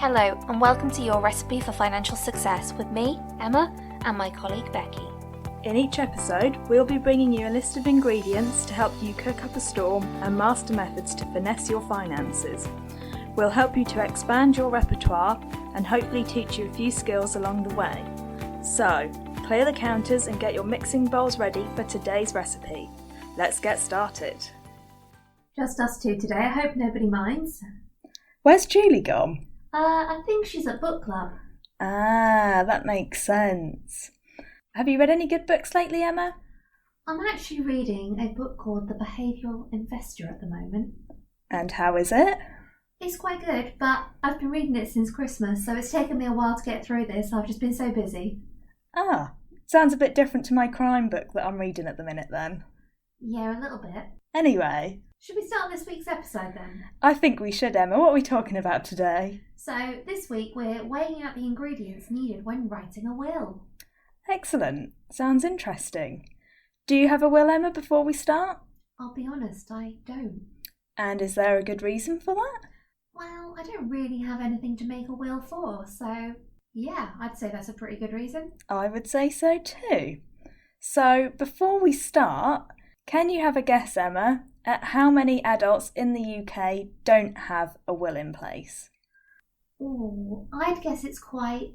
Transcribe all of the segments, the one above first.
Hello, and welcome to Your Recipe for Financial Success with me, Emma, and my colleague Becky. In each episode, we'll be bringing you a list of ingredients to help you cook up a storm and master methods to finesse your finances. We'll help you to expand your repertoire and hopefully teach you a few skills along the way. So, clear the counters and get your mixing bowls ready for today's recipe. Let's get started. Just us two today, I hope nobody minds. Where's Julie gone? I think she's at book club. Ah, that makes sense. Have you read any good books lately, Emma? I'm actually reading a book called The Behavioural Investor at the moment. And how is it? It's quite good, but I've been reading it since Christmas, so it's taken me a while to get through this. I've just been so busy. Ah, sounds a bit different to my crime book that I'm reading at the minute then. Yeah, a little bit. Anyway. Should we start this week's episode then? I think we should, Emma. What are we talking about today? So, this week we're weighing out the ingredients needed when writing a will. Excellent. Sounds interesting. Do you have a will, Emma, before we start? I'll be honest, I don't. And is there a good reason for that? Well, I don't really have anything to make a will for, so yeah, I'd say that's a pretty good reason. I would say so too. So, before we start, can you have a guess, Emma, at how many adults in the UK don't have a will in place? Ooh, I'd guess it's quite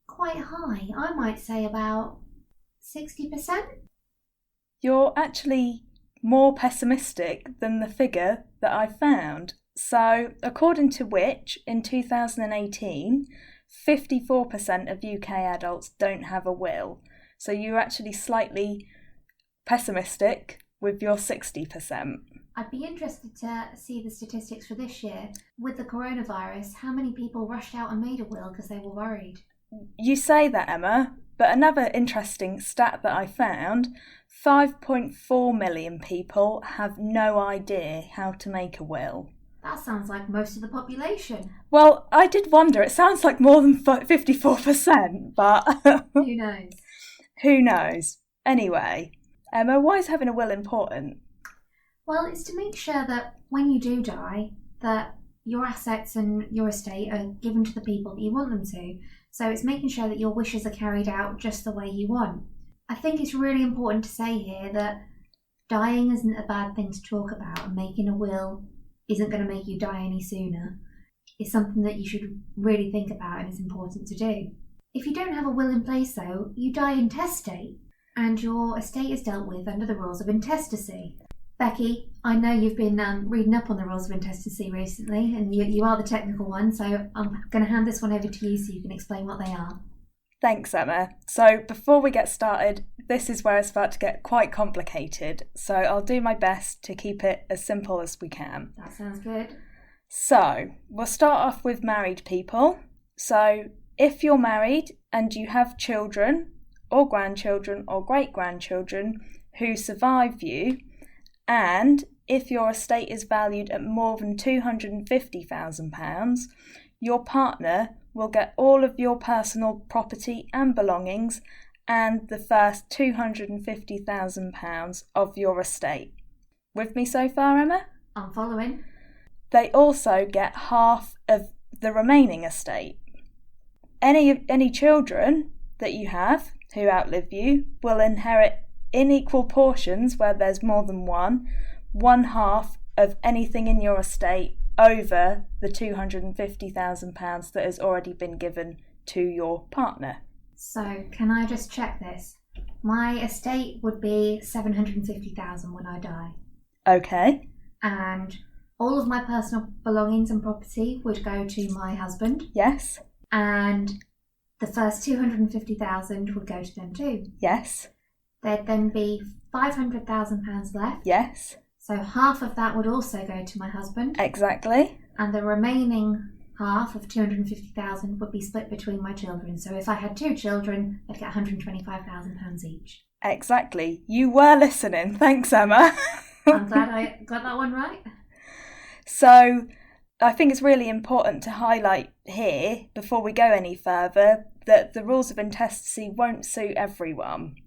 high. I might say about 60%. You're actually more pessimistic than the figure that I found. So, according to which, in 2018, 54% of UK adults don't have a will. So you're actually slightly pessimistic with your 60%. I'd be interested to see the statistics for this year. With the coronavirus, how many people rushed out and made a will because they were worried? You say that, Emma, but another interesting stat that I found, 5.4 million people have no idea how to make a will. That sounds like most of the population. Well, I did wonder. It sounds like more than 54%, but... Who knows? Who knows? Anyway, Emma, why is having a will important? Well, it's to make sure that when you do die, that your assets and your estate are given to the people that you want them to. So it's making sure that your wishes are carried out just the way you want. I think it's really important to say here that dying isn't a bad thing to talk about, and making a will isn't going to make you die any sooner. It's something that you should really think about and is important to do. If you don't have a will in place though, you die intestate, and your estate is dealt with under the rules of intestacy. Becky, I know you've been reading up on the rules of intestacy recently, and you are the technical one, so I'm going to hand this one over to you so you can explain what they are. Thanks, Emma. So before we get started, this is where it's about to get quite complicated, so I'll do my best to keep it as simple as we can. That sounds good. So we'll start off with married people. So if you're married and you have children or grandchildren or great-grandchildren who survive you, and if your estate is valued at more than £250,000, your partner will get all of your personal property and belongings and the first £250,000 of your estate. With me so far, Emma? I'm following. They also get half of the remaining estate. Any children that you have who outlive you will inherit in equal portions, where there's more than one half of anything in your estate over the £250,000 that has already been given to your partner. So, can I just check this? My estate would be $750,000 when I die. Okay. And all of my personal belongings and property would go to my husband. Yes. And the first $250,000 would go to them too. Yes. There'd then be £500,000 left. Yes. So half of that would also go to my husband. Exactly. And the remaining half of $250,000 would be split between my children. So if I had two children, I'd get £125,000 each. Exactly. You were listening. Thanks, Emma. I'm glad I got that one right. So I think it's really important to highlight here, before we go any further, that the rules of intestacy won't suit everyone.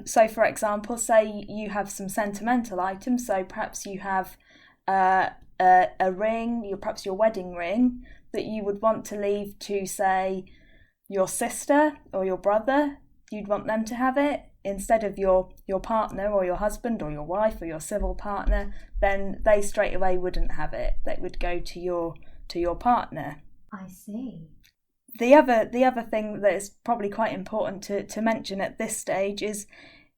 So, for example, say you have some sentimental items, so perhaps you have a ring, perhaps your wedding ring, that you would want to leave to, say, your sister or your brother, you'd want them to have it instead of your partner or your husband or your wife or your civil partner, then they straight away wouldn't have it. That would go to your partner. I see. The other thing that is probably quite important to mention at this stage is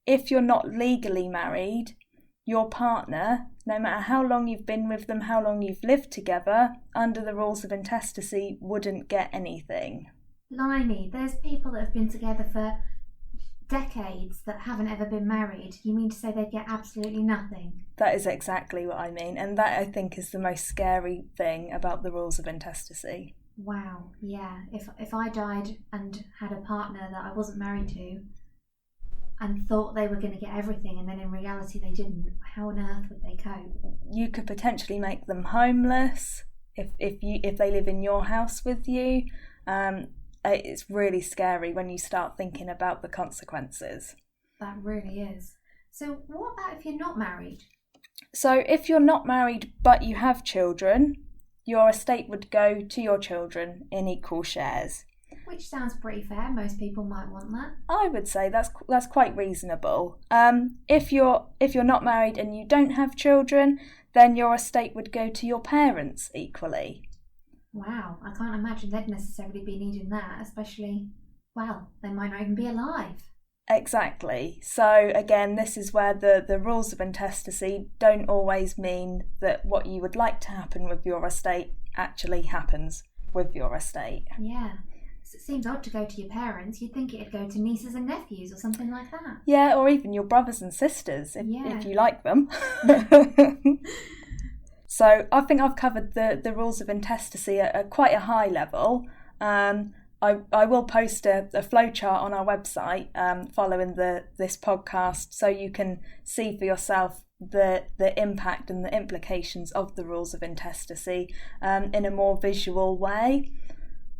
if you're not legally married, your partner, no matter how long you've been with them, how long you've lived together, under the rules of intestacy, wouldn't get anything. Blimey, there's people that have been together for decades that haven't ever been married. You mean to say they get absolutely nothing? That is exactly what I mean, and that I think is the most scary thing about the rules of intestacy. Wow, yeah. If I died and had a partner that I wasn't married to and thought they were going to get everything and then in reality they didn't, how on earth would they cope? You could potentially make them homeless if they live in your house with you. It's really scary when you start thinking about the consequences. That really is. So what about if you're not married? So if you're not married but you have children, your estate would go to your children in equal shares. Which sounds pretty fair. Most people might want that. I would say that's quite reasonable. If you're not married and you don't have children, then your estate would go to your parents equally. Wow, I can't imagine they'd necessarily be needing that, especially, well, they might not even be alive. Exactly. So again, this is where the rules of intestacy don't always mean that what you would like to happen with your estate actually happens with your estate. Yeah. It seems odd to go to your parents. You'd think it'd go to nieces and nephews or something like that. Yeah, or even your brothers and sisters if you like them. So I think I've covered the rules of intestacy at quite a high level. I will post a flowchart on our website following this podcast so you can see for yourself the impact and the implications of the rules of intestacy in a more visual way.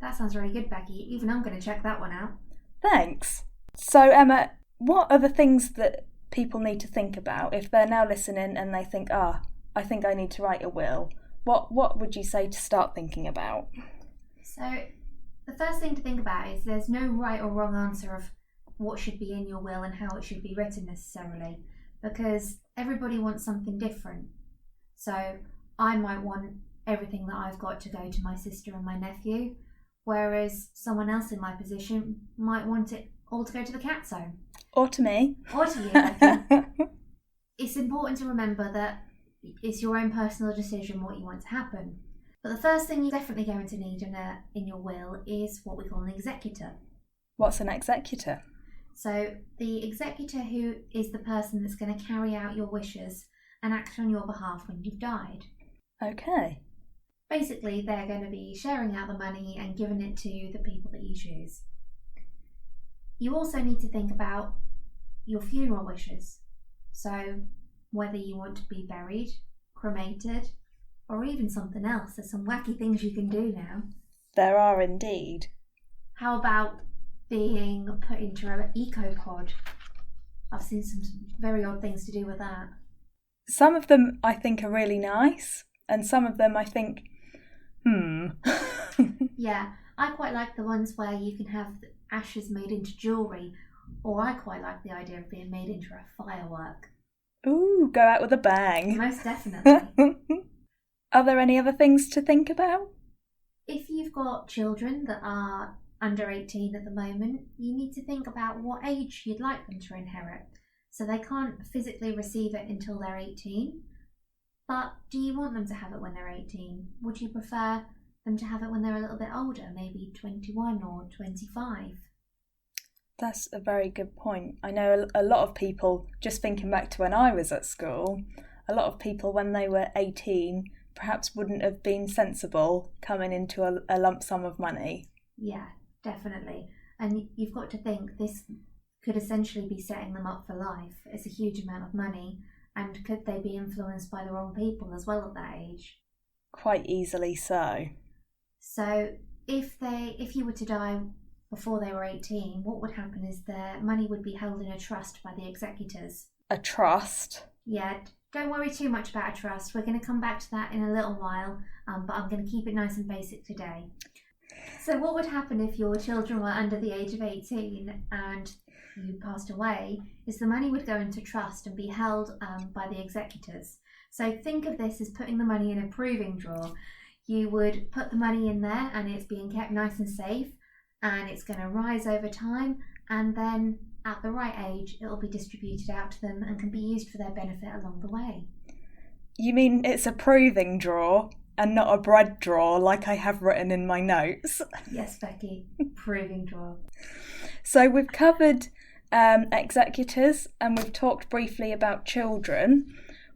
That sounds very good, Becky. Even I'm going to check that one out. Thanks. So Emma, what are the things that people need to think about if they're now listening and they think, I think I need to write a will? What would you say to start thinking about? So the first thing to think about is there's no right or wrong answer of what should be in your will and how it should be written necessarily, because everybody wants something different. So I might want everything that I've got to go to my sister and my nephew, whereas someone else in my position might want it all to go to the cat's home. Or to me. Or to you, Becky. It's important to remember that it's your own personal decision what you want to happen. But the first thing you're definitely going to need in your will is what we call an executor. What's an executor? So the executor who is the person that's going to carry out your wishes and act on your behalf when you've died. Okay. Basically, they're going to be sharing out the money and giving it to the people that you choose. You also need to think about your funeral wishes. So whether you want to be buried, cremated, or even something else. There's some wacky things you can do now. There are indeed. How about being put into an eco-pod? I've seen some very odd things to do with that. Some of them I think are really nice, and some of them I think, Yeah, I quite like the ones where you can have ashes made into jewellery, or I quite like the idea of being made into a firework. Ooh, go out with a bang. Most definitely. Are there any other things to think about? If you've got children that are under 18 at the moment, you need to think about what age you'd like them to inherit. So they can't physically receive it until they're 18. But do you want them to have it when they're 18? Would you prefer them to have it when they're a little bit older, maybe 21 or 25? That's a very good point. I know a lot of people, just thinking back to when I was at school, a lot of people when they were 18 perhaps wouldn't have been sensible coming into a lump sum of money. Yeah, definitely. And you've got to think this could essentially be setting them up for life. It's a huge amount of money. And could they be influenced by the wrong people as well at that age? Quite easily so. So if you were to die before they were 18, what would happen is their money would be held in a trust by the executors. A trust? Yeah, Don't worry too much about a trust. We're going to come back to that in a little while, but I'm going to keep it nice and basic today. So what would happen if your children were under the age of 18 and you passed away is the money would go into trust and be held by the executors. So think of this as putting the money in a proving drawer. You would put the money in there and it's being kept nice and safe, and it's going to rise over time, and then at the right age it will be distributed out to them and can be used for their benefit along the way. You mean it's a proving drawer and not a bread drawer like I have written in my notes? Yes, Becky, proving drawer. So we've covered executors and we've talked briefly about children.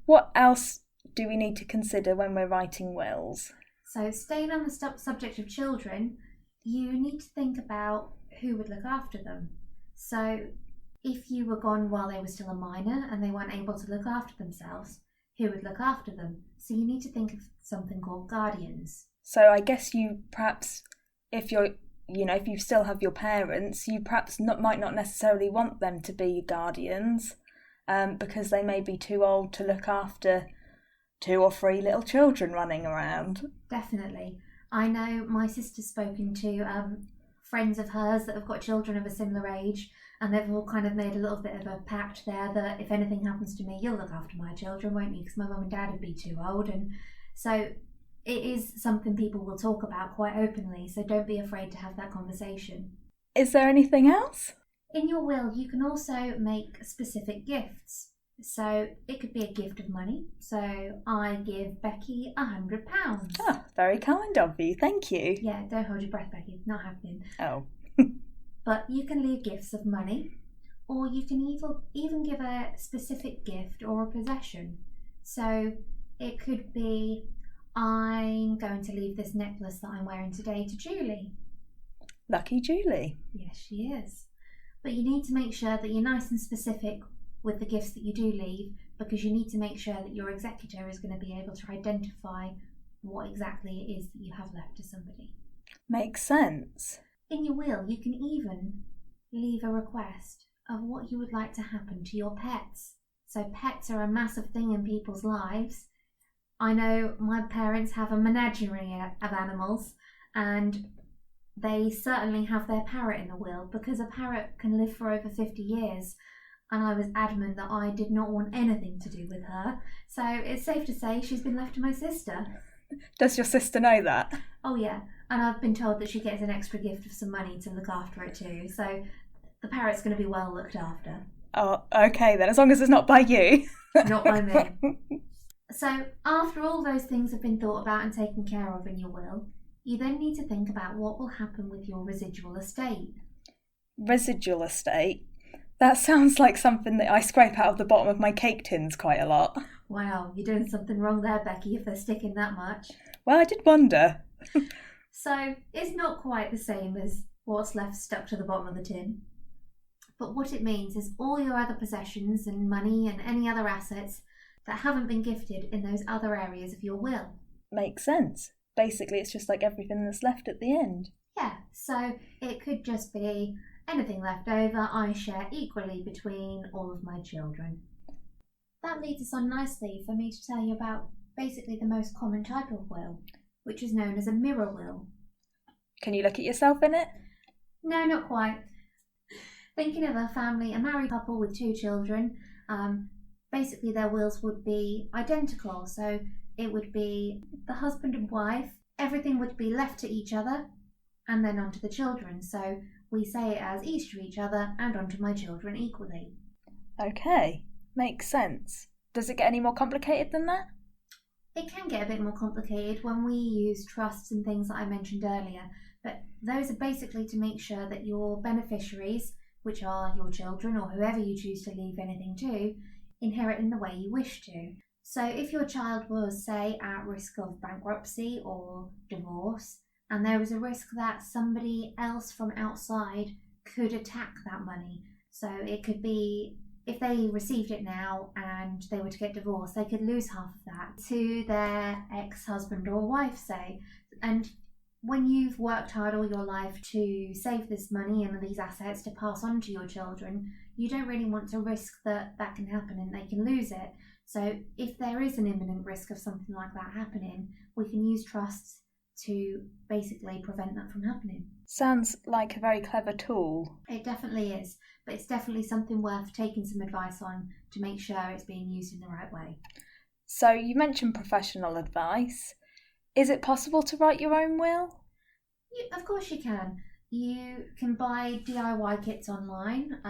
What else do we need to consider when we're writing wills? So staying on the subject of children, you need to think about who would look after them. So if you were gone while they were still a minor and they weren't able to look after themselves, who would look after them? So you need to think of something called guardians. So I guess you perhaps, if you still have your parents, you perhaps might not necessarily want them to be guardians because they may be too old to look after 2 or 3 little children running around. Definitely. I know my sister's spoken to friends of hers that have got children of a similar age, and they've all kind of made a little bit of a pact there that if anything happens to me, you'll look after my children, won't you? Because my mum and dad would be too old. And so it is something people will talk about quite openly, so don't be afraid to have that conversation. Is there anything else? In your will, you can also make specific gifts. So it could be a gift of money. So I give Becky £100. Oh, very kind of you. Thank you. Yeah, don't hold your breath, Becky. Not happening. Oh. But you can leave gifts of money, or you can even give a specific gift or a possession. So it could be, I'm going to leave this necklace that I'm wearing today to Julie. Lucky Julie. Yes, she is. But you need to make sure that you're nice and specific with the gifts that you do leave, because you need to make sure that your executor is going to be able to identify what exactly it is that you have left to somebody. Makes sense. In your will, you can even leave a request of what you would like to happen to your pets. So pets are a massive thing in people's lives. I know my parents have a menagerie of animals, and they certainly have their parrot in the will, because a parrot can live for over 50 years. And I was adamant that I did not want anything to do with her. So it's safe to say she's been left to my sister. Does your sister know that? Oh yeah, and I've been told that she gets an extra gift of some money to look after it too. So the parrot's going to be well looked after. Oh, okay then, as long as it's not by you. Not by me. So after all those things have been thought about and taken care of in your will, you then need to think about what will happen with your residual estate. Residual estate? That sounds like something that I scrape out of the bottom of my cake tins quite a lot. Wow, you're doing something wrong there, Becky, if they're sticking that much. Well, I did wonder. So it's not quite the same as what's left stuck to the bottom of the tin. But what it means is all your other possessions and money and any other assets that haven't been gifted in those other areas of your will. Makes sense. Basically, it's just like everything that's left at the end. Yeah, so it could just be anything left over I share equally between all of my children. That leads us on nicely for me to tell you about basically the most common type of will, which is known as a mirror will. Can you look at yourself in it? No, not quite. Thinking of a family, a married couple with 2 children, basically their wills would be identical. So it would be the husband and wife, everything would be left to each other and then onto the children. So we say it as each to each other and onto my children equally. Okay, makes sense. Does it get any more complicated than that? It can get a bit more complicated when we use trusts and things that I mentioned earlier, but those are basically to make sure that your beneficiaries, which are your children or whoever you choose to leave anything to, inherit in the way you wish to. So if your child was, say, at risk of bankruptcy or divorce, and there was a risk that somebody else from outside could attack that money. So it could be, if they received it now and they were to get divorced, they could lose half of that to their ex-husband or wife, say. And when you've worked hard all your life to save this money and these assets to pass on to your children, you don't really want to risk that can happen and they can lose it. So if there is an imminent risk of something like that happening, we can use trusts to basically prevent that from happening. Sounds like a very clever tool. It definitely is, but it's definitely something worth taking some advice on to make sure it's being used in the right way. So you mentioned professional advice. Is it possible to write your own will? Of course you can. You can buy DIY kits online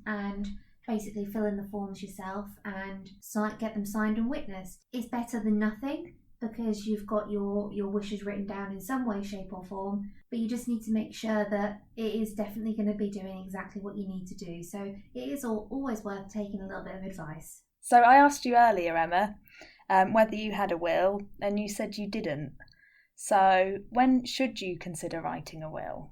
and basically fill in the forms yourself and get them signed and witnessed. It's better than nothing because you've got your wishes written down in some way, shape or form, but you just need to make sure that it is definitely going to be doing exactly what you need to do. So it is always worth taking a little bit of advice. So I asked you earlier, Emma, whether you had a will, and you said you didn't. So when should you consider writing a will?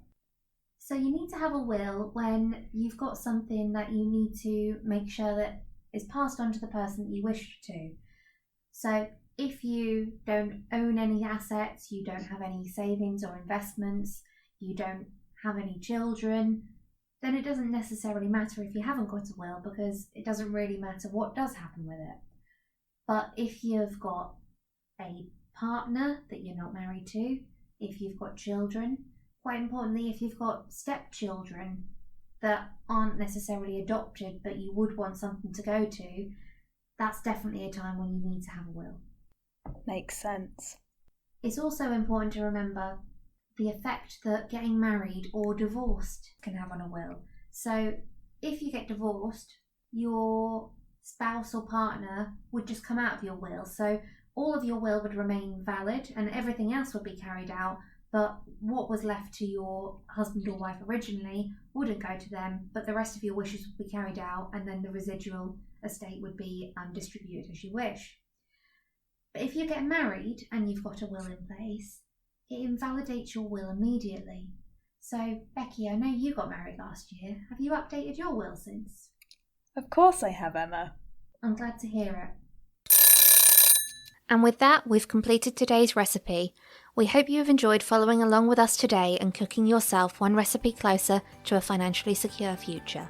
So you need to have a will when you've got something that you need to make sure that is passed on to the person that you wish to. So if you don't own any assets, you don't have any savings or investments, you don't have any children, then it doesn't necessarily matter if you haven't got a will because it doesn't really matter what does happen with it. But if you've got a partner that you're not married to, if you've got children, quite importantly, if you've got stepchildren that aren't necessarily adopted but you would want something to go to, that's definitely a time when you need to have a will. Makes sense. It's also important to remember the effect that getting married or divorced can have on a will. So if you get divorced, your spouse or partner would just come out of your will. So all of your will would remain valid and everything else would be carried out, but what was left to your husband or wife originally wouldn't go to them, but the rest of your wishes would be carried out and then the residual estate would be distributed as you wish. But if you get married and you've got a will in place, it invalidates your will immediately. So, Becky, I know you got married last year. Have you updated your will since? Of course I have, Emma. I'm glad to hear it. And with that, we've completed today's recipe. We hope you have enjoyed following along with us today and cooking yourself one recipe closer to a financially secure future.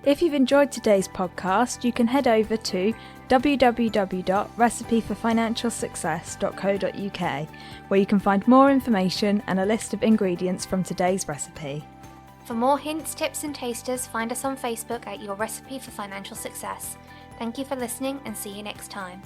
If you've enjoyed today's podcast, you can head over to www.recipeforfinancialsuccess.co.uk, where you can find more information and a list of ingredients from today's recipe. For more hints, tips and tasters, find us on Facebook at Your Recipe for Financial Success. Thank you for listening and see you next time.